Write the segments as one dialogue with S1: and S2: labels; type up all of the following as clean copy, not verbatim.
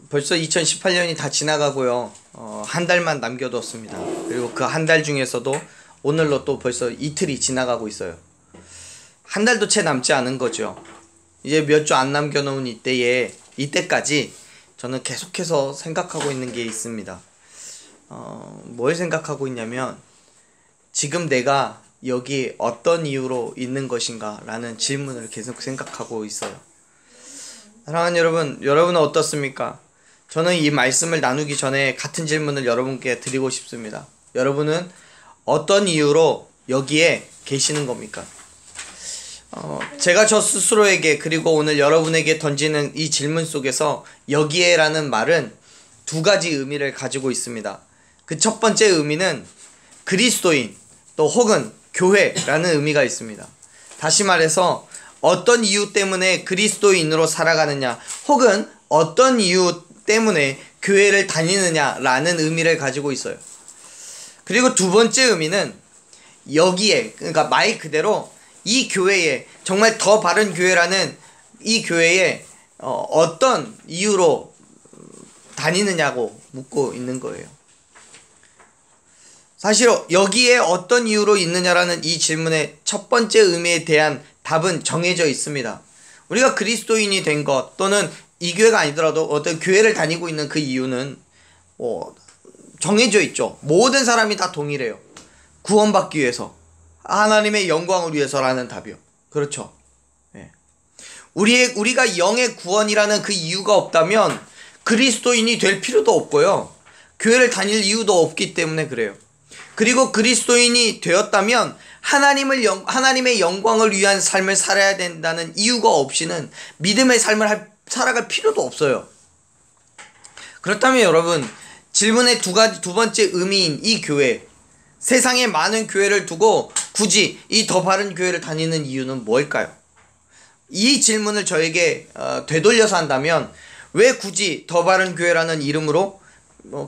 S1: 벌써 2018년이 다 지나가고요. 한 달만 남겨뒀습니다. 그리고 그 한 달 중에서도 오늘로 또 벌써 이틀이 지나가고 있어요. 한 달도 채 남지 않은 거죠. 이제 몇 주 안 남겨놓은 이때까지 저는 계속해서 생각하고 있는 게 있습니다. 뭘 생각하고 있냐면, 지금 내가 여기 어떤 이유로 있는 것인가 라는 질문을 계속 생각하고 있어요. 사랑하는 여러분은 어떻습니까? 저는 이 말씀을 나누기 전에 같은 질문을 여러분께 드리고 싶습니다. 여러분은 어떤 이유로 여기에 계시는 겁니까? 제가 저 스스로에게, 그리고 오늘 여러분에게 던지는 이 질문 속에서 여기에 라는 말은 두 가지 의미를 가지고 있습니다. 그 첫 번째 의미는 그리스도인, 또 혹은 교회라는 의미가 있습니다. 다시 말해서 어떤 이유 때문에 그리스도인으로 살아가느냐, 혹은 어떤 이유 때문에 교회를 다니느냐 라는 의미를 가지고 있어요. 그리고 두 번째 의미는 여기에, 그러니까 말 그대로 이 교회에, 정말 더 바른 교회라는 이 교회에 어떤 이유로 다니느냐고 묻고 있는 거예요. 사실 여기에 어떤 이유로 있느냐라는 이 질문의 첫 번째 의미에 대한 답은 정해져 있습니다. 우리가 그리스도인이 된 것, 또는 이 교회가 아니더라도 어떤 교회를 다니고 있는 그 이유는 정해져 있죠. 모든 사람이 다 동일해요. 구원받기 위해서, 하나님의 영광을 위해서라는 답이요. 그렇죠. 네. 우리가 영의 구원이라는 그 이유가 없다면 그리스도인이 될 필요도 없고요, 교회를 다닐 이유도 없기 때문에 그래요. 그리고 그리스도인이 되었다면 하나님의 영광을 위한 삶을 살아야 된다는 이유가 없이는 믿음의 삶을 살아갈 필요도 없어요. 그렇다면 여러분, 질문의 두 번째 의미인 이 교회, 세상에 많은 교회를 두고 굳이 이 더 바른 교회를 다니는 이유는 뭘까요? 이 질문을 저에게 되돌려서 한다면, 왜 굳이 더 바른 교회라는 이름으로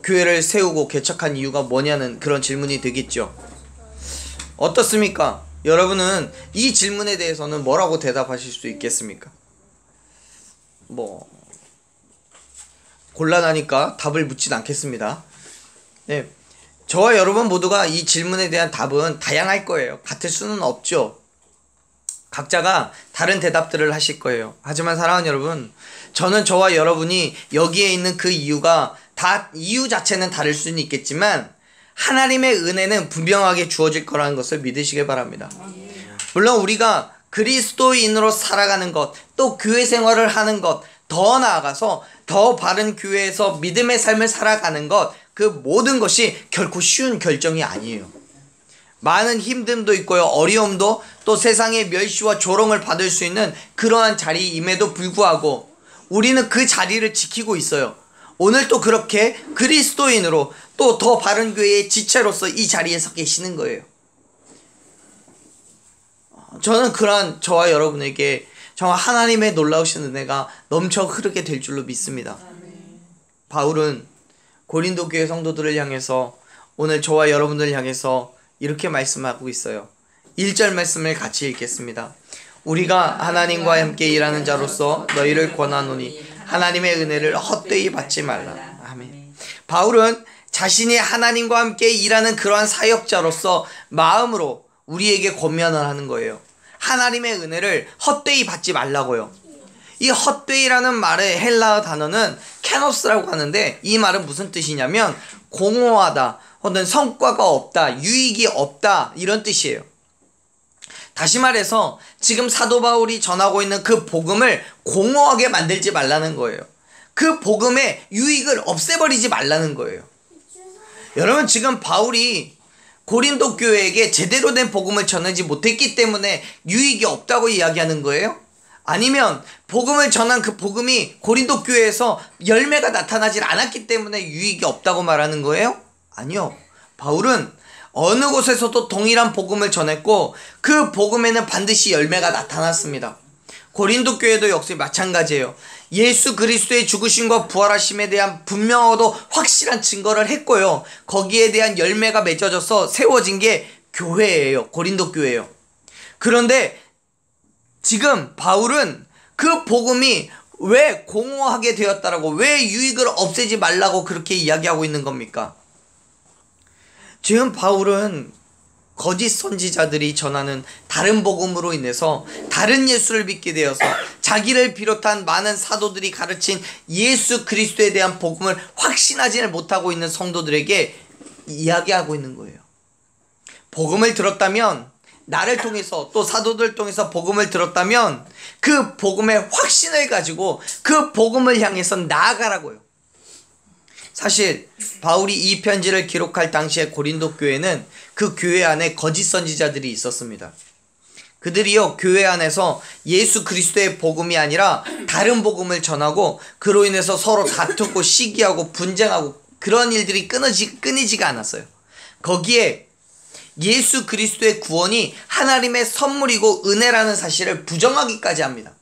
S1: 교회를 세우고 개척한 이유가 뭐냐는 그런 질문이 되겠죠. 어떻습니까? 여러분은 이 질문에 대해서는 뭐라고 대답하실 수 있겠습니까? 곤란하니까 답을 묻진 않겠습니다. 네, 저와 여러분 모두가 이 질문에 대한 답은 다양할 거예요. 같을 수는 없죠. 각자가 다른 대답들을 하실 거예요. 하지만 사랑하는 여러분, 저는 저와 여러분이 여기에 있는 그 이유가 다, 이유 자체는 다를 수는 있겠지만 하나님의 은혜는 분명하게 주어질 거라는 것을 믿으시길 바랍니다. 물론 우리가 그리스도인으로 살아가는 것, 또 교회 생활을 하는 것, 더 나아가서 더 바른 교회에서 믿음의 삶을 살아가는 것, 그 모든 것이 결코 쉬운 결정이 아니에요. 많은 힘듦도 있고요, 어려움도, 또 세상의 멸시와 조롱을 받을 수 있는 그러한 자리임에도 불구하고 우리는 그 자리를 지키고 있어요. 오늘도 그렇게 그리스도인으로, 또 더 바른 교회의 지체로서 이 자리에 서 계시는 거예요. 저는 그러한 저와 여러분에게 정말 하나님의 놀라우신 은혜가 넘쳐 흐르게 될 줄로 믿습니다. 바울은 고린도 교회 성도들을 향해서, 오늘 저와 여러분들을 향해서 이렇게 말씀하고 있어요. 1절 말씀을 같이 읽겠습니다. 우리가 하나님과 함께 일하는 자로서 너희를 권하노니 하나님의 은혜를 헛되이 받지 말라. 아멘. 바울은 자신이 하나님과 함께 일하는 그러한 사역자로서 마음으로 우리에게 권면을 하는 거예요. 하나님의 은혜를 헛되이 받지 말라고요. 이 헛되이라는 말의 헬라어 단어는 캐노스라고 하는데, 이 말은 무슨 뜻이냐면 공허하다, 혹은 성과가 없다, 유익이 없다, 이런 뜻이에요. 다시 말해서 지금 사도 바울이 전하고 있는 그 복음을 공허하게 만들지 말라는 거예요. 그 복음의 유익을 없애버리지 말라는 거예요. 여러분, 지금 바울이 고린도 교회에게 제대로 된 복음을 전하지 못했기 때문에 유익이 없다고 이야기하는 거예요? 아니면 복음을 전한 그 복음이 고린도 교회에서 열매가 나타나질 않았기 때문에 유익이 없다고 말하는 거예요? 아니요. 바울은 어느 곳에서도 동일한 복음을 전했고 그 복음에는 반드시 열매가 나타났습니다. 고린도 교회도 역시 마찬가지예요. 예수 그리스도의 죽으심과 부활하심에 대한 분명하고 확실한 증거를 했고요, 거기에 대한 열매가 맺어져서 세워진 게 교회예요. 고린도 교회예요. 그런데 지금 바울은 그 복음이 왜 공허하게 되었다라고, 왜 유익을 없애지 말라고 그렇게 이야기하고 있는 겁니까? 지금 바울은 거짓 선지자들이 전하는 다른 복음으로 인해서 다른 예수를 믿게 되어서 자기를 비롯한 많은 사도들이 가르친 예수 그리스도에 대한 복음을 확신하지를 못하고 있는 성도들에게 이야기하고 있는 거예요. 복음을 들었다면, 나를 통해서 또 사도들을 통해서 복음을 들었다면 그 복음의 확신을 가지고 그 복음을 향해서 나아가라고요. 사실 바울이 이 편지를 기록할 당시에 고린도 교회는 그 교회 안에 거짓 선지자들이 있었습니다. 그들이요, 교회 안에서 예수 그리스도의 복음이 아니라 다른 복음을 전하고 그로 인해서 서로 다투고 시기하고 분쟁하고 그런 일들이 끊이지가 않았어요. 거기에 예수 그리스도의 구원이 하나님의 선물이고 은혜라는 사실을 부정하기까지 합니다.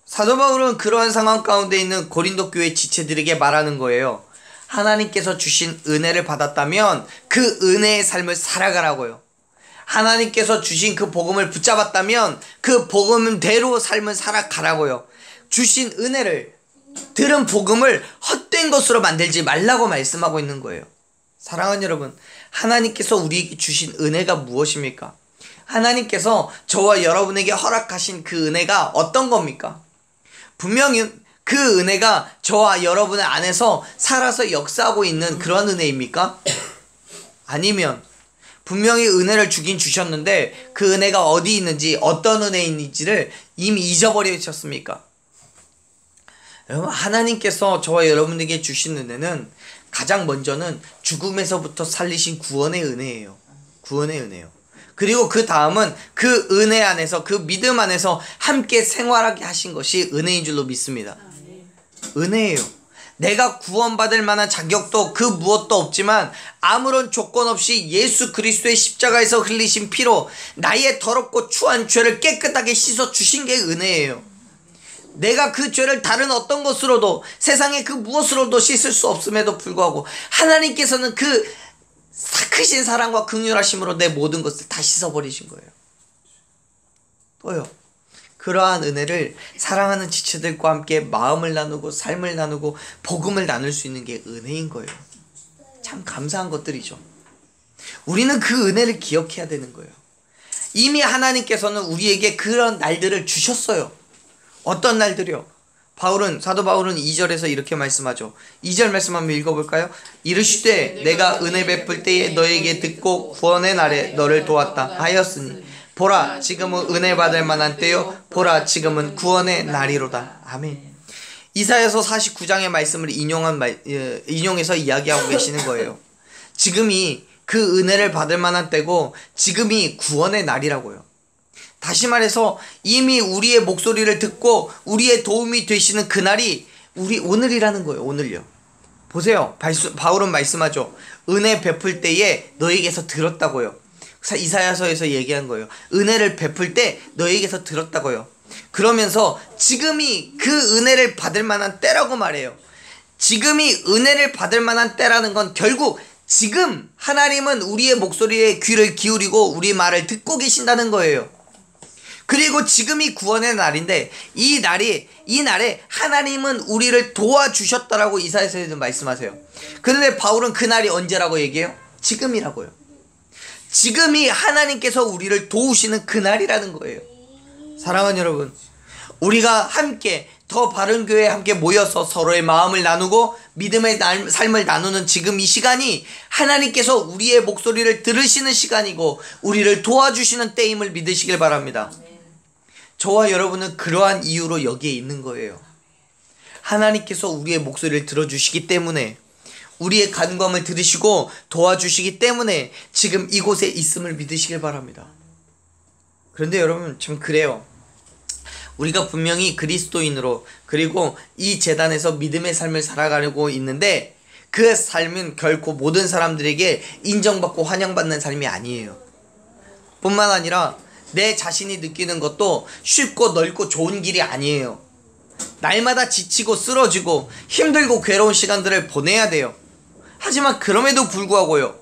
S1: 사도 바울은 그러한 상황 가운데 있는 고린도 교회 지체들에게 말하는 거예요. 하나님께서 주신 은혜를 받았다면 그 은혜의 삶을 살아가라고요. 하나님께서 주신 그 복음을 붙잡았다면 그 복음대로 삶을 살아가라고요. 주신 은혜를, 들은 복음을 헛된 것으로 만들지 말라고 말씀하고 있는 거예요. 사랑하는 여러분, 하나님께서 우리에게 주신 은혜가 무엇입니까? 하나님께서 저와 여러분에게 허락하신 그 은혜가 어떤 겁니까? 분명히 그 은혜가 저와 여러분의 안에서 살아서 역사하고 있는 그런 은혜입니까? 아니면 분명히 은혜를 주긴 주셨는데 그 은혜가 어디 있는지, 어떤 은혜인지를 이미 잊어버리셨습니까? 여러분, 하나님께서 저와 여러분에게 주신 은혜는 가장 먼저는 죽음에서부터 살리신 구원의 은혜예요. 구원의 은혜요. 그리고 그 다음은 그 은혜 안에서, 그 믿음 안에서 함께 생활하게 하신 것이 은혜인 줄로 믿습니다. 은혜예요. 내가 구원받을 만한 자격도 그 무엇도 없지만 아무런 조건 없이 예수 그리스도의 십자가에서 흘리신 피로 나의 더럽고 추한 죄를 깨끗하게 씻어 주신 게 은혜예요. 내가 그 죄를 다른 어떤 것으로도, 세상의 그 무엇으로도 씻을 수 없음에도 불구하고 하나님께서는 그 크신 사랑과 긍휼하심으로 내 모든 것을 다 씻어버리신 거예요. 또요, 그러한 은혜를 사랑하는 지체들과 함께 마음을 나누고 삶을 나누고 복음을 나눌 수 있는 게 은혜인 거예요. 참 감사한 것들이죠. 우리는 그 은혜를 기억해야 되는 거예요. 이미 하나님께서는 우리에게 그런 날들을 주셨어요. 어떤 날들이요? 사도 바울은 2절에서 이렇게 말씀하죠. 2절 말씀 한번 읽어볼까요? 이르시되 내가 은혜 베풀 때에 너에게 듣고 구원의 날에 너를 도왔다 하였으니 보라 지금은 은혜 받을 만한 때요 보라 지금은 구원의 날이로다. 아멘. 이사야서 49장의 말씀을 인용해서 이야기하고 계시는 거예요. 지금이 그 은혜를 받을 만한 때고 지금이 구원의 날이라고요. 다시 말해서 이미 우리의 목소리를 듣고 우리의 도움이 되시는 그날이 우리 오늘이라는 거예요. 오늘요. 보세요. 바울은 말씀하죠. 은혜 베풀 때에 너에게서 들었다고요. 이사야서에서 얘기한 거예요. 은혜를 베풀 때 너에게서 들었다고요. 그러면서 지금이 그 은혜를 받을 만한 때라고 말해요. 지금이 은혜를 받을 만한 때라는 건 결국 지금 하나님은 우리의 목소리에 귀를 기울이고 우리 말을 듣고 계신다는 거예요. 그리고 지금이 구원의 날인데 이 날에 하나님은 우리를 도와주셨다라고 이사야서에서 말씀하세요. 그런데 바울은 그 날이 언제라고 얘기해요? 지금이라고요. 지금이 하나님께서 우리를 도우시는 그 날이라는 거예요. 사랑하는 여러분, 우리가 함께 더 바른 교회에 함께 모여서 서로의 마음을 나누고 믿음의 삶을 나누는 지금 이 시간이 하나님께서 우리의 목소리를 들으시는 시간이고 우리를 도와주시는 때임을 믿으시길 바랍니다. 저와 여러분은 그러한 이유로 여기에 있는 거예요. 하나님께서 우리의 목소리를 들어주시기 때문에, 우리의 간구함을 들으시고 도와주시기 때문에 지금 이곳에 있음을 믿으시길 바랍니다. 그런데 여러분, 참 그래요. 우리가 분명히 그리스도인으로 그리고 이 제단에서 믿음의 삶을 살아가려고 있는데 그 삶은 결코 모든 사람들에게 인정받고 환영받는 삶이 아니에요. 뿐만 아니라 내 자신이 느끼는 것도 쉽고 넓고 좋은 길이 아니에요. 날마다 지치고 쓰러지고 힘들고 괴로운 시간들을 보내야 돼요. 하지만 그럼에도 불구하고요,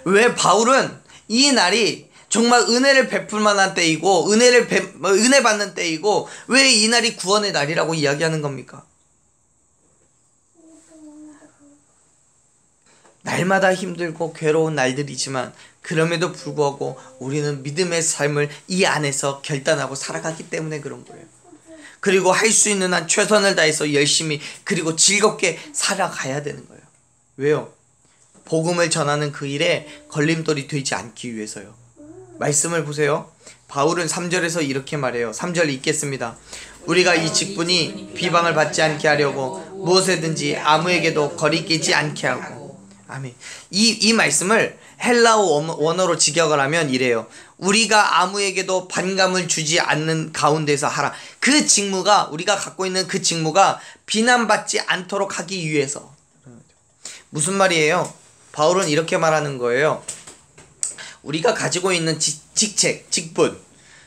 S1: 왜 바울은 이 날이 정말 은혜를 베풀 만한 때이고 은혜 받는 때이고 왜 이날이 구원의 날이라고 이야기하는 겁니까? 날마다 힘들고 괴로운 날들이지만 그럼에도 불구하고 우리는 믿음의 삶을 이 안에서 결단하고 살아가기 때문에 그런 거예요. 그리고 할 수 있는 한 최선을 다해서 열심히 그리고 즐겁게 살아가야 되는 거예요. 왜요? 복음을 전하는 그 일에 걸림돌이 되지 않기 위해서요. 말씀을 보세요. 바울은 3절에서 이렇게 말해요. 3절 읽겠습니다. 우리가 이 직분이 비방을 받지 않게 하려고 무엇에든지 아무에게도 거리끼지 않게 하고. 아멘. 이 말씀을 헬라어 원어로 직역을 하면 이래요. 우리가 아무에게도 반감을 주지 않는 가운데서 하라. 그 직무가, 우리가 갖고 있는 그 직무가 비난받지 않도록 하기 위해서. 무슨 말이에요? 바울은 이렇게 말하는 거예요. 우리가 가지고 있는 직책, 직분,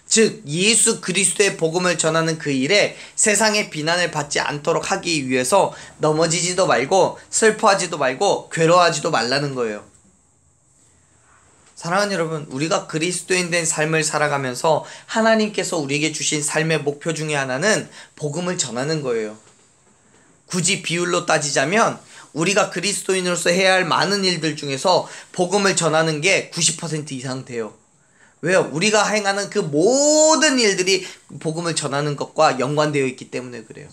S1: 즉 예수 그리스도의 복음을 전하는 그 일에 세상의 비난을 받지 않도록 하기 위해서 넘어지지도 말고 슬퍼하지도 말고 괴로워하지도 말라는 거예요. 사랑하는 여러분, 우리가 그리스도인 된 삶을 살아가면서 하나님께서 우리에게 주신 삶의 목표 중에 하나는 복음을 전하는 거예요. 굳이 비율로 따지자면 우리가 그리스도인으로서 해야 할 많은 일들 중에서 복음을 전하는 게 90% 이상 돼요. 왜요? 우리가 행하는 그 모든 일들이 복음을 전하는 것과 연관되어 있기 때문에 그래요.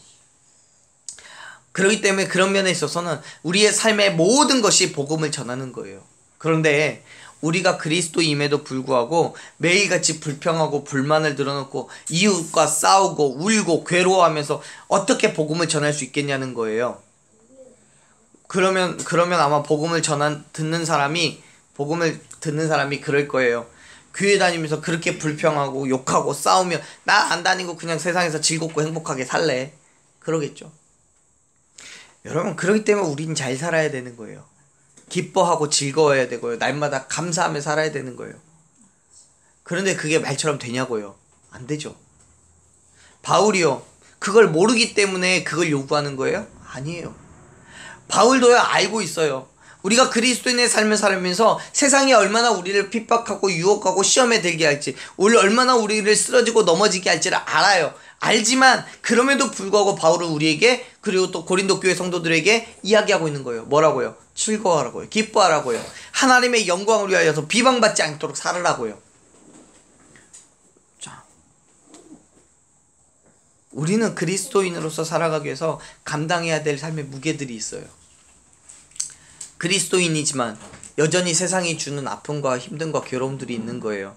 S1: 그렇기 때문에 그런 면에 있어서는 우리의 삶의 모든 것이 복음을 전하는 거예요. 그런데 우리가 그리스도임에도 불구하고 매일같이 불평하고 불만을 늘어놓고 이웃과 싸우고 울고 괴로워하면서 어떻게 복음을 전할 수 있겠냐는 거예요. 그러면 아마 복음을 듣는 사람이 그럴 거예요. 교회 다니면서 그렇게 불평하고 욕하고 싸우며 나 안 다니고 그냥 세상에서 즐겁고 행복하게 살래. 그러겠죠. 여러분, 그렇기 때문에 우린 잘 살아야 되는 거예요. 기뻐하고 즐거워야 되고요. 날마다 감사하며 살아야 되는 거예요. 그런데 그게 말처럼 되냐고요? 안 되죠. 바울이요, 그걸 모르기 때문에 그걸 요구하는 거예요? 아니에요. 바울도요, 알고 있어요. 우리가 그리스도인의 삶을 살면서 세상이 얼마나 우리를 핍박하고 유혹하고 시험에 들게 할지, 얼마나 우리를 쓰러지고 넘어지게 할지를 알아요. 알지만 그럼에도 불구하고 바울은 우리에게, 그리고 또 고린도 교회 성도들에게 이야기하고 있는 거예요. 뭐라고요? 즐거워하라고요. 기뻐하라고요. 하나님의 영광을 위하여서 비방받지 않도록 살으라고요. 자, 우리는 그리스도인으로서 살아가기 위해서 감당해야 될 삶의 무게들이 있어요. 그리스도인이지만 여전히 세상이 주는 아픔과 힘듦과 괴로움들이 있는 거예요.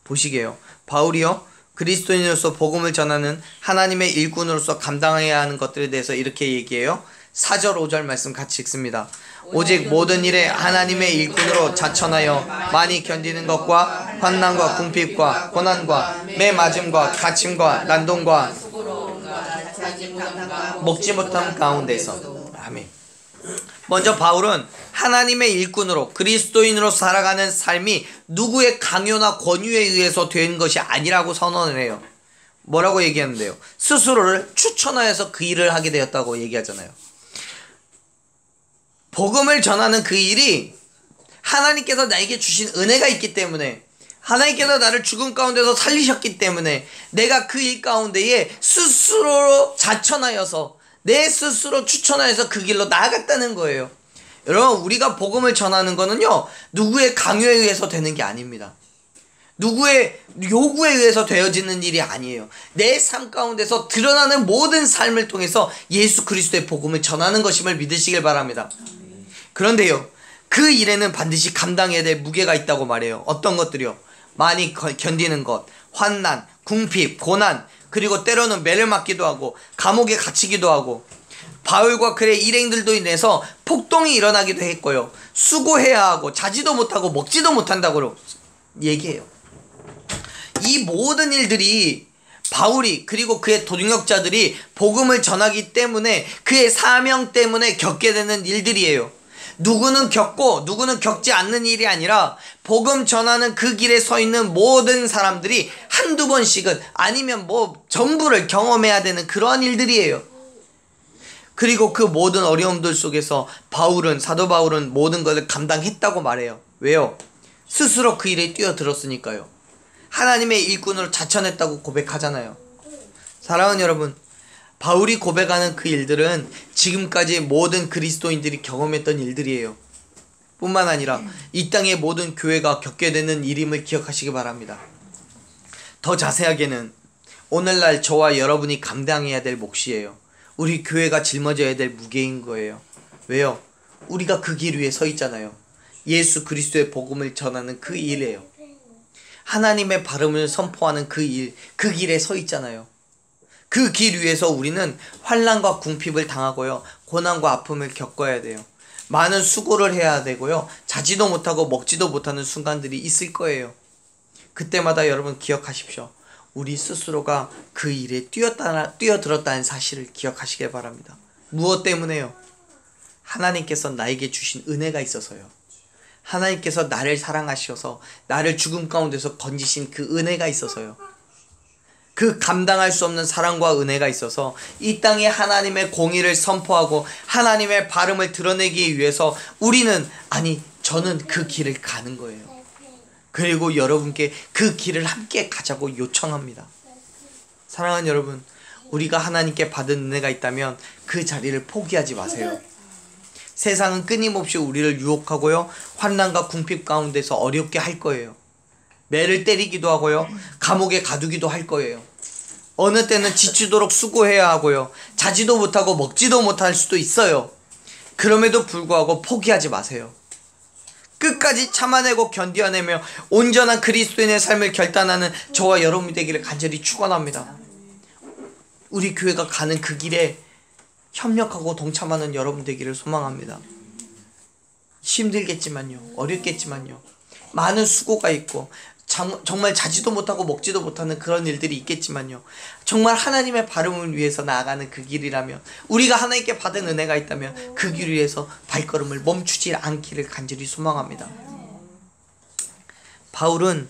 S1: 보시게요. 바울이요, 그리스도인으로서 복음을 전하는 하나님의 일꾼으로서 감당해야 하는 것들에 대해서 이렇게 얘기해요. 4절 5절 말씀 같이 읽습니다. 오직 모든 일에 하나님의 일꾼으로 자천하여 많이 견디는 것과 환난과 궁핍과 고난과 매맞음과 갇힘과 난동과 먹지 못함 가운데서. 아멘. 먼저 바울은 하나님의 일꾼으로 그리스도인으로 살아가는 삶이 누구의 강요나 권유에 의해서 된 것이 아니라고 선언을 해요. 뭐라고 얘기하는데요? 스스로를 추천하여서 그 일을 하게 되었다고 얘기하잖아요. 복음을 전하는 그 일이 하나님께서 나에게 주신 은혜가 있기 때문에, 하나님께서 나를 죽음 가운데서 살리셨기 때문에 내가 그 일 가운데에 스스로 자천하여서 내 스스로 추천하여서 그 길로 나아갔다는 거예요. 여러분, 우리가 복음을 전하는 거는요, 누구의 강요에 의해서 되는 게 아닙니다. 누구의 요구에 의해서 되어지는 일이 아니에요. 내 삶 가운데서 드러나는 모든 삶을 통해서 예수 그리스도의 복음을 전하는 것임을 믿으시길 바랍니다. 그런데요, 그 일에는 반드시 감당해야 될 무게가 있다고 말해요. 어떤 것들이요? 많이 견디는 것, 환난, 궁핍, 고난, 그리고 때로는 매를 맞기도 하고 감옥에 갇히기도 하고, 바울과 그의 일행들도 인해서 폭동이 일어나기도 했고요, 수고해야 하고 자지도 못하고 먹지도 못한다고 얘기해요. 이 모든 일들이 바울이, 그리고 그의 동역자들이 복음을 전하기 때문에, 그의 사명 때문에 겪게 되는 일들이에요. 누구는 겪고 누구는 겪지 않는 일이 아니라 복음 전하는 그 길에 서 있는 모든 사람들이 한두 번씩은, 아니면 전부를 경험해야 되는 그러한 일들이에요. 그리고 그 모든 어려움들 속에서 사도 바울은 모든 것을 감당했다고 말해요. 왜요? 스스로 그 일에 뛰어들었으니까요. 하나님의 일꾼으로 자천했다고 고백하잖아요. 사랑하는 여러분, 바울이 고백하는 그 일들은 지금까지 모든 그리스도인들이 경험했던 일들이에요. 뿐만 아니라 이 땅의 모든 교회가 겪게 되는 일임을 기억하시기 바랍니다. 더 자세하게는 오늘날 저와 여러분이 감당해야 될 몫이에요. 우리 교회가 짊어져야 될 무게인 거예요. 왜요? 우리가 그 길 위에 서 있잖아요. 예수 그리스도의 복음을 전하는 그 일이에요. 하나님의 발음을 선포하는 그 일, 그 길에 서 있잖아요. 그 길 위에서 우리는 환난과 궁핍을 당하고요, 고난과 아픔을 겪어야 돼요. 많은 수고를 해야 되고요, 자지도 못하고 먹지도 못하는 순간들이 있을 거예요. 그때마다 여러분 기억하십시오. 우리 스스로가 그 일에 뛰어들었다는 사실을 기억하시길 바랍니다. 무엇 때문에요? 하나님께서 나에게 주신 은혜가 있어서요. 하나님께서 나를 사랑하셔서 나를 죽음 가운데서 건지신 그 은혜가 있어서요. 그 감당할 수 없는 사랑과 은혜가 있어서 이 땅에 하나님의 공의를 선포하고 하나님의 발음을 드러내기 위해서 저는 그 길을 가는 거예요. 그리고 여러분께 그 길을 함께 가자고 요청합니다. 사랑하는 여러분, 우리가 하나님께 받은 은혜가 있다면 그 자리를 포기하지 마세요. 세상은 끊임없이 우리를 유혹하고요, 환난과 궁핍 가운데서 어렵게 할 거예요. 매를 때리기도 하고요, 감옥에 가두기도 할 거예요. 어느 때는 지치도록 수고해야 하고요, 자지도 못하고 먹지도 못할 수도 있어요. 그럼에도 불구하고 포기하지 마세요. 끝까지 참아내고 견뎌내며 온전한 그리스도인의 삶을 결단하는 저와 여러분이 되기를 간절히 축원합니다. 우리 교회가 가는 그 길에 협력하고 동참하는 여러분 되기를 소망합니다. 힘들겠지만요, 어렵겠지만요, 많은 수고가 있고 정말 자지도 못하고 먹지도 못하는 그런 일들이 있겠지만요, 정말 하나님의 발음을 위해서 나아가는 그 길이라면, 우리가 하나님께 받은 은혜가 있다면 그 길 위에서 발걸음을 멈추지 않기를 간절히 소망합니다. 바울은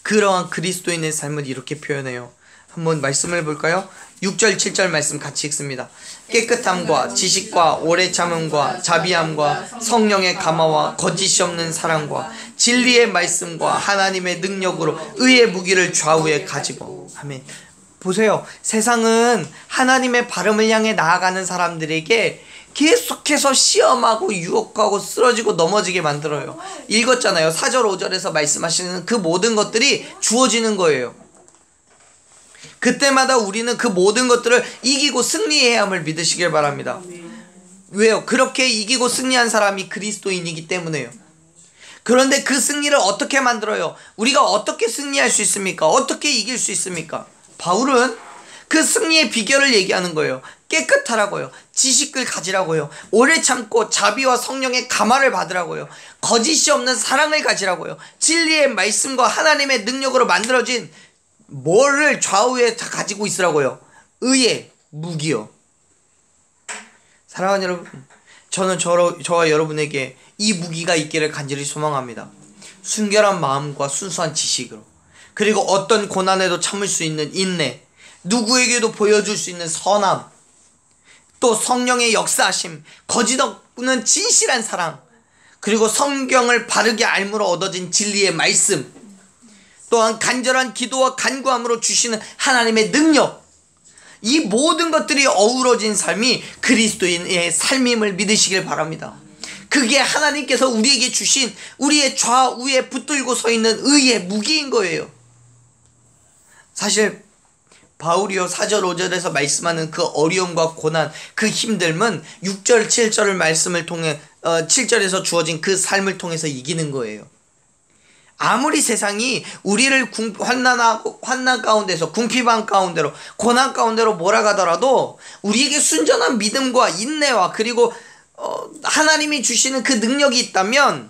S1: 그러한 그리스도인의 삶을 이렇게 표현해요. 한번 말씀을 볼까요? 6절 7절 말씀 같이 읽습니다. 깨끗함과 지식과 오래 참음과 자비함과 성령의 감화와 거짓이 없는 사랑과 진리의 말씀과 하나님의 능력으로 의의 무기를 좌우에 가지고. 아멘. 보세요. 세상은 하나님의 발음을 향해 나아가는 사람들에게 계속해서 시험하고 유혹하고 쓰러지고 넘어지게 만들어요. 읽었잖아요. 4절 5절에서 말씀하시는 그 모든 것들이 주어지는 거예요. 그때마다 우리는 그 모든 것들을 이기고 승리해야 함을 믿으시길 바랍니다. 왜요? 그렇게 이기고 승리한 사람이 그리스도인이기 때문에요. 그런데 그 승리를 어떻게 만들어요? 우리가 어떻게 승리할 수 있습니까? 어떻게 이길 수 있습니까? 바울은 그 승리의 비결을 얘기하는 거예요. 깨끗하라고요. 지식을 가지라고요. 오래 참고 자비와 성령의 감화를 받으라고요. 거짓이 없는 사랑을 가지라고요. 진리의 말씀과 하나님의 능력으로 만들어진 뭐를 좌우에 다 가지고 있으라고요? 의의 무기요. 사랑하는 여러분, 저는 저와 여러분에게 이 무기가 있기를 간절히 소망합니다. 순결한 마음과 순수한 지식으로, 그리고 어떤 고난에도 참을 수 있는 인내, 누구에게도 보여줄 수 있는 선함, 또 성령의 역사하심, 거짓 없는 진실한 사랑, 그리고 성경을 바르게 알므로 얻어진 진리의 말씀, 또한 간절한 기도와 간구함으로 주시는 하나님의 능력, 이 모든 것들이 어우러진 삶이 그리스도인의 삶임을 믿으시길 바랍니다. 그게 하나님께서 우리에게 주신 우리의 좌우에 붙들고 서 있는 의의 무기인 거예요. 사실 바울이요 4절 5절에서 말씀하는 그 어려움과 고난, 그 힘듦은 6절 7절을 말씀을 통해 7절에서 주어진 그 삶을 통해서 이기는 거예요. 아무리 세상이 우리를 환난 가운데서, 궁핍한 가운데로, 고난 가운데로 몰아가더라도 우리에게 순전한 믿음과 인내와 그리고 하나님이 주시는 그 능력이 있다면,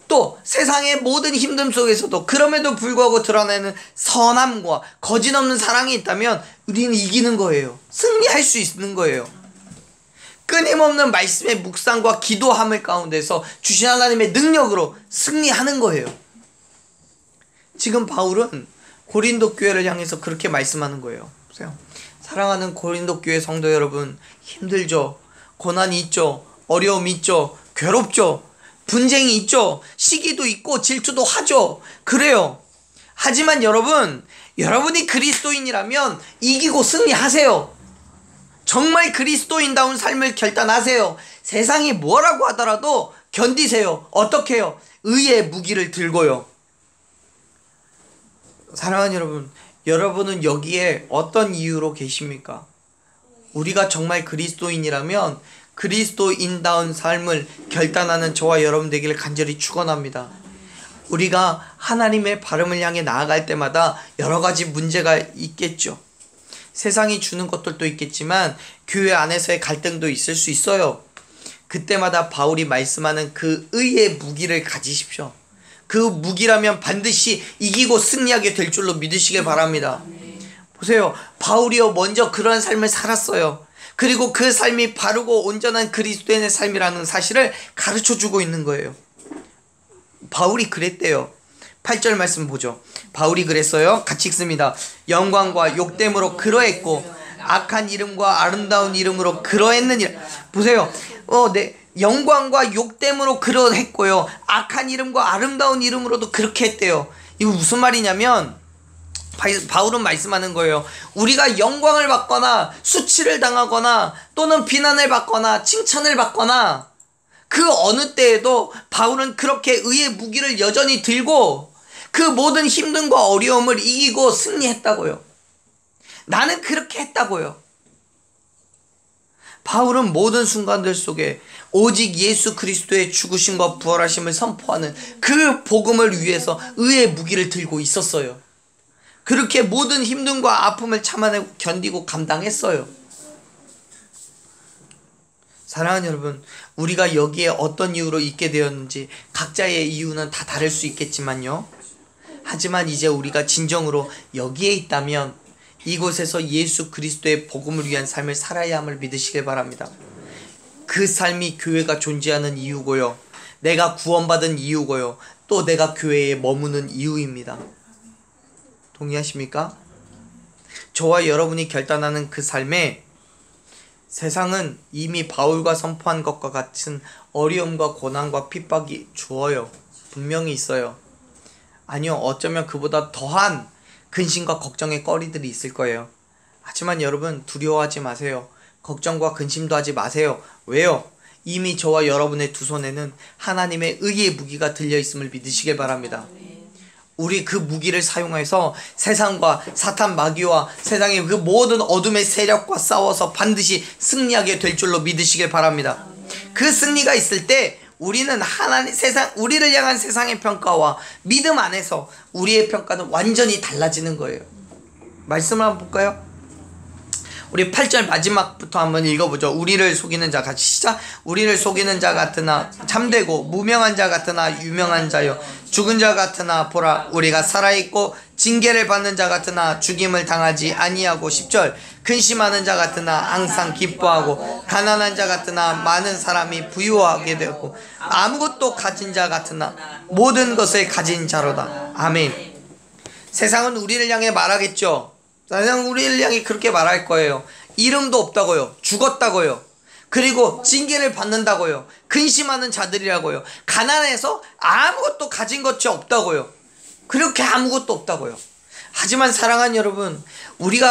S1: 또 세상의 모든 힘듦 속에서도 그럼에도 불구하고 드러내는 선함과 거짓 없는 사랑이 있다면 우리는 이기는 거예요. 승리할 수 있는 거예요. 끊임없는 말씀의 묵상과 기도함을 가운데서 주신 하나님의 능력으로 승리하는 거예요. 지금 바울은 고린도 교회를 향해서 그렇게 말씀하는 거예요. 보세요. 사랑하는 고린도 교회 성도 여러분, 힘들죠? 고난이 있죠? 어려움이 있죠? 괴롭죠? 분쟁이 있죠? 시기도 있고 질투도 하죠? 그래요. 하지만 여러분이 그리스도인이라면 이기고 승리하세요. 정말 그리스도인다운 삶을 결단하세요. 세상이 뭐라고 하더라도 견디세요. 어떻게 해요? 의의 무기를 들고요. 사랑하는 여러분, 여러분은 여기에 어떤 이유로 계십니까? 우리가 정말 그리스도인이라면 그리스도인다운 삶을 결단하는 저와 여러분 되기를 간절히 축원합니다. 우리가 하나님의 발음을 향해 나아갈 때마다 여러 가지 문제가 있겠죠. 세상이 주는 것들도 있겠지만 교회 안에서의 갈등도 있을 수 있어요. 그때마다 바울이 말씀하는 그 의의 무기를 가지십시오. 그 무기라면 반드시 이기고 승리하게 될 줄로 믿으시길 바랍니다. 보세요. 바울이요 먼저 그러한 삶을 살았어요. 그리고 그 삶이 바르고 온전한 그리스도인의 삶이라는 사실을 가르쳐주고 있는 거예요. 바울이 그랬대요. 8절 말씀 보죠. 바울이 그랬어요. 같이 읽습니다. 영광과 욕됨으로 그러했고 악한 이름과 아름다운 이름으로 그러했느니라. 보세요. 영광과 욕됨으로 그러했고요. 악한 이름과 아름다운 이름으로도 그렇게 했대요. 이거 무슨 말이냐면 바울은 말씀하는 거예요. 우리가 영광을 받거나 수치를 당하거나 또는 비난을 받거나 칭찬을 받거나 그 어느 때에도 바울은 그렇게 의의 무기를 여전히 들고 그 모든 힘듦과 어려움을 이기고 승리했다고요. 나는 그렇게 했다고요. 바울은 모든 순간들 속에 오직 예수 그리스도의 죽으심과 부활하심을 선포하는 그 복음을 위해서 의의 무기를 들고 있었어요. 그렇게 모든 힘듦과 아픔을 참아내고 견디고 감당했어요. 사랑하는 여러분, 우리가 여기에 어떤 이유로 있게 되었는지 각자의 이유는 다 다를 수 있겠지만요. 하지만 이제 우리가 진정으로 여기에 있다면 이곳에서 예수 그리스도의 복음을 위한 삶을 살아야 함을 믿으시길 바랍니다. 그 삶이 교회가 존재하는 이유고요. 내가 구원받은 이유고요. 또 내가 교회에 머무는 이유입니다. 동의하십니까? 저와 여러분이 결단하는 그 삶에 세상은 이미 바울과 선포한 것과 같은 어려움과 고난과 핍박이 주어요. 분명히 있어요. 아니요, 어쩌면 그보다 더한 근심과 걱정의 거리들이 있을 거예요. 하지만 여러분 두려워하지 마세요. 걱정과 근심도 하지 마세요. 왜요? 이미 저와 여러분의 두 손에는 하나님의 의의 무기가 들려있음을 믿으시길 바랍니다. 우리 그 무기를 사용해서 세상과 사탄 마귀와 세상의 그 모든 어둠의 세력과 싸워서 반드시 승리하게 될 줄로 믿으시길 바랍니다. 그 승리가 있을 때 우리는 우리를 향한 세상의 평가와 믿음 안에서 우리의 평가는 완전히 달라지는 거예요. 말씀을 한번 볼까요? 우리 8절 마지막부터 한번 읽어보죠. 우리를 속이는 자, 같이 시작. 우리를 속이는 자 같으나 참되고 무명한 자 같으나 유명한 자요 죽은 자 같으나 보라 우리가 살아있고 징계를 받는 자 같으나 죽임을 당하지 아니하고 10절 근심하는 자 같으나 항상 기뻐하고 가난한 자 같으나 많은 사람이 부유하게 되고 아무것도 가진 자 같으나 모든 것을 가진 자로다. 아멘. 세상은 우리를 향해 말하겠죠. 세상은 우리를 향해 그렇게 말할 거예요. 이름도 없다고요. 죽었다고요. 그리고 징계를 받는다고요. 근심하는 자들이라고요. 가난해서 아무것도 가진 것이 없다고요. 그렇게 아무것도 없다고요. 하지만 사랑하는 여러분, 우리를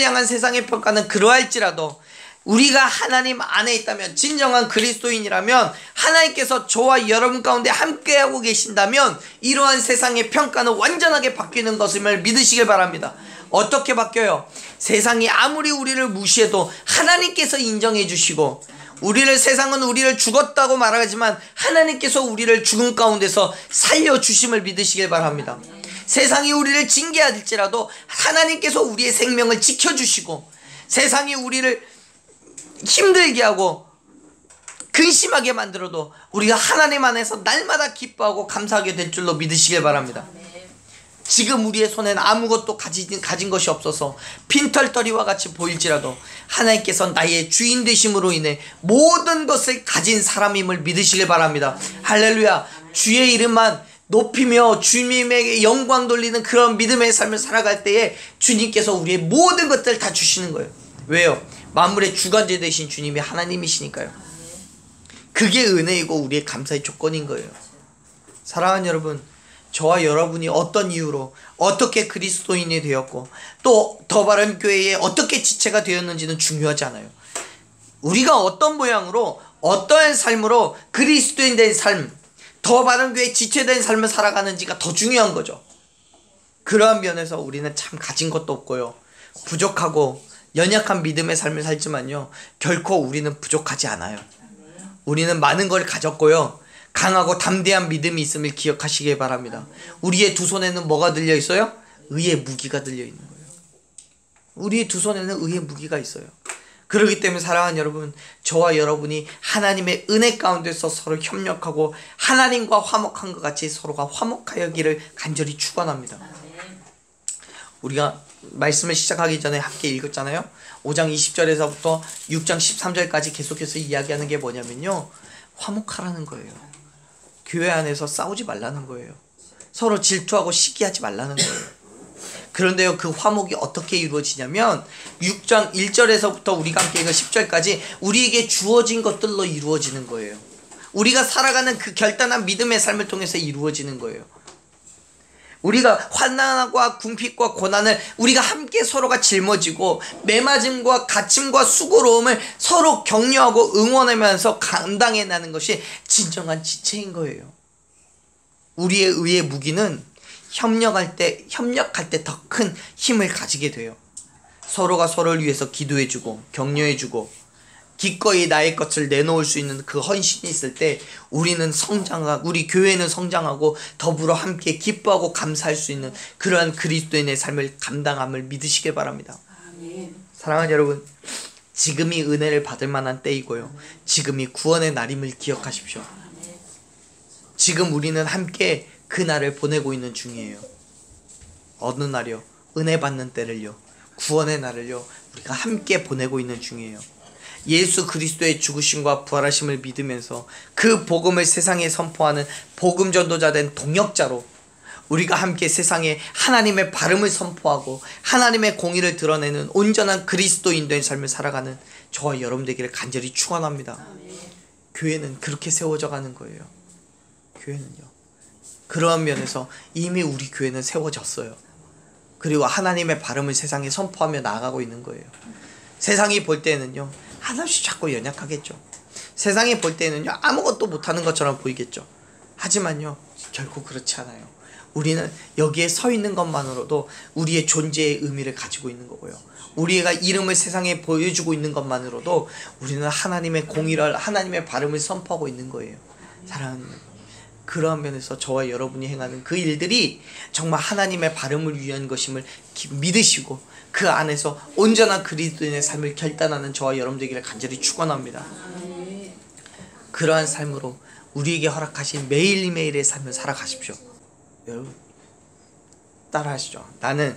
S1: 향한 세상의 평가는 그러할지라도 우리가 하나님 안에 있다면, 진정한 그리스도인이라면, 하나님께서 저와 여러분 가운데 함께하고 계신다면 이러한 세상의 평가는 완전하게 바뀌는 것임을 믿으시길 바랍니다. 어떻게 바뀌어요? 세상이 아무리 우리를 무시해도 하나님께서 인정해 주시고, 세상은 우리를 죽었다고 말하지만 하나님께서 우리를 죽음 가운데서 살려주심을 믿으시길 바랍니다. 세상이 우리를 징계할지라도 하나님께서 우리의 생명을 지켜주시고, 세상이 우리를 힘들게 하고 근심하게 만들어도 우리가 하나님 안에서 날마다 기뻐하고 감사하게 될 줄로 믿으시길 바랍니다. 지금 우리의 손에는 아무것도 가진 것이 없어서 빈털터리와 같이 보일지라도 하나님께서 나의 주인 되심으로 인해 모든 것을 가진 사람임을 믿으시길 바랍니다. 할렐루야. 주의 이름만 높이며 주님에게 영광 돌리는 그런 믿음의 삶을 살아갈 때에 주님께서 우리의 모든 것들을 다 주시는 거예요. 왜요? 만물의 주관자 되신 주님이 하나님이시니까요. 그게 은혜이고 우리의 감사의 조건인 거예요. 사랑하는 여러분, 저와 여러분이 어떤 이유로 어떻게 그리스도인이 되었고 또 더 바른 교회에 어떻게 지체가 되었는지는 중요하지 않아요. 우리가 어떤 모양으로 어떠한 삶으로 그리스도인 된 삶, 더 바른 교회에 지체된 삶을 살아가는지가 더 중요한 거죠. 그러한 면에서 우리는 참 가진 것도 없고요, 부족하고 연약한 믿음의 삶을 살지만요, 결코 우리는 부족하지 않아요. 우리는 많은 걸 가졌고요, 강하고 담대한 믿음이 있음을 기억하시기 바랍니다. 우리의 두 손에는 뭐가 들려 있어요? 의의 무기가 들려 있는 거예요. 우리의 두 손에는 의의 무기가 있어요. 그렇기 때문에 사랑하는 여러분, 저와 여러분이 하나님의 은혜 가운데서 서로 협력하고 하나님과 화목한 것 같이 서로가 화목하여기를 간절히 축원합니다. 우리가 말씀을 시작하기 전에 함께 읽었잖아요. 5장 20절에서부터 6장 13절까지 계속해서 이야기하는 게 뭐냐면요, 화목하라는 거예요. 교회 안에서 싸우지 말라는 거예요. 서로 질투하고 시기하지 말라는 거예요. 그런데요, 그 화목이 어떻게 이루어지냐면 6장 1절에서부터 우리가 함께 읽은 10절까지 우리에게 주어진 것들로 이루어지는 거예요. 우리가 살아가는 그 결단한 믿음의 삶을 통해서 이루어지는 거예요. 우리가 환난과 궁핍과 고난을 우리가 함께 서로가 짊어지고 매맞음과 갇힘과 수고로움을 서로 격려하고 응원하면서 감당해내는 것이 진정한 지체인 거예요. 우리의 의의 무기는 협력할 때 더 큰 힘을 가지게 돼요. 서로가 서로를 위해서 기도해주고 격려해주고 기꺼이 나의 것을 내놓을 수 있는 그 헌신이 있을 때 우리는 성장하고 우리 교회는 성장하고 더불어 함께 기뻐하고 감사할 수 있는 그러한 그리스도인의 삶을 감당함을 믿으시길 바랍니다. 아멘. 사랑하는 여러분, 지금이 은혜를 받을 만한 때이고요, 지금이 구원의 날임을 기억하십시오. 지금 우리는 함께 그 날을 보내고 있는 중이에요. 어느 날이요? 은혜 받는 때를요, 구원의 날을요, 우리가 함께 보내고 있는 중이에요. 예수 그리스도의 죽으심과 부활하심을 믿으면서 그 복음을 세상에 선포하는 복음 전도자 된 동역자로 우리가 함께 세상에 하나님의 발음을 선포하고 하나님의 공의를 드러내는 온전한 그리스도인 된 삶을 살아가는 저와 여러분 되기를 간절히 축원합니다. 교회는 그렇게 세워져 가는 거예요. 교회는요, 그러한 면에서 이미 우리 교회는 세워졌어요. 그리고 하나님의 발음을 세상에 선포하며 나아가고 있는 거예요. 세상이 볼 때는요, 하나씩 자꾸 연약하겠죠. 세상이 볼 때는요, 아무것도 못하는 것처럼 보이겠죠. 하지만요, 결코 그렇지 않아요. 우리는 여기에 서 있는 것만으로도 우리의 존재의 의미를 가지고 있는 거고요, 우리가 이름을 세상에 보여주고 있는 것만으로도 우리는 하나님의 공의를, 하나님의 발음을 선포하고 있는 거예요. 사랑하는, 그러한 면에서 저와 여러분이 행하는 그 일들이 정말 하나님의 발음을 위한 것임을 믿으시고 그 안에서 온전한 그리스도인의 삶을 결단하는 저와 여러분 되기를 간절히 축원합니다. 그러한 삶으로 우리에게 허락하신 매일매일의 삶을 살아가십시오. 여러분 따라하시죠. 나는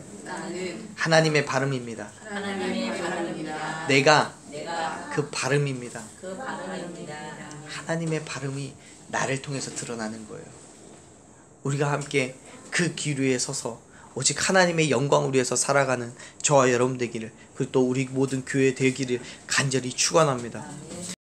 S1: 하나님의 발음입니다. 내가 그 발음입니다. 하나님의 발음이 나를 통해서 드러나는 거예요. 우리가 함께 그 길 위에 서서 오직 하나님의 영광을 위해서 살아가는 저와 여러분 되기를, 그리고 또 우리 모든 교회 되기를 간절히 축원합니다.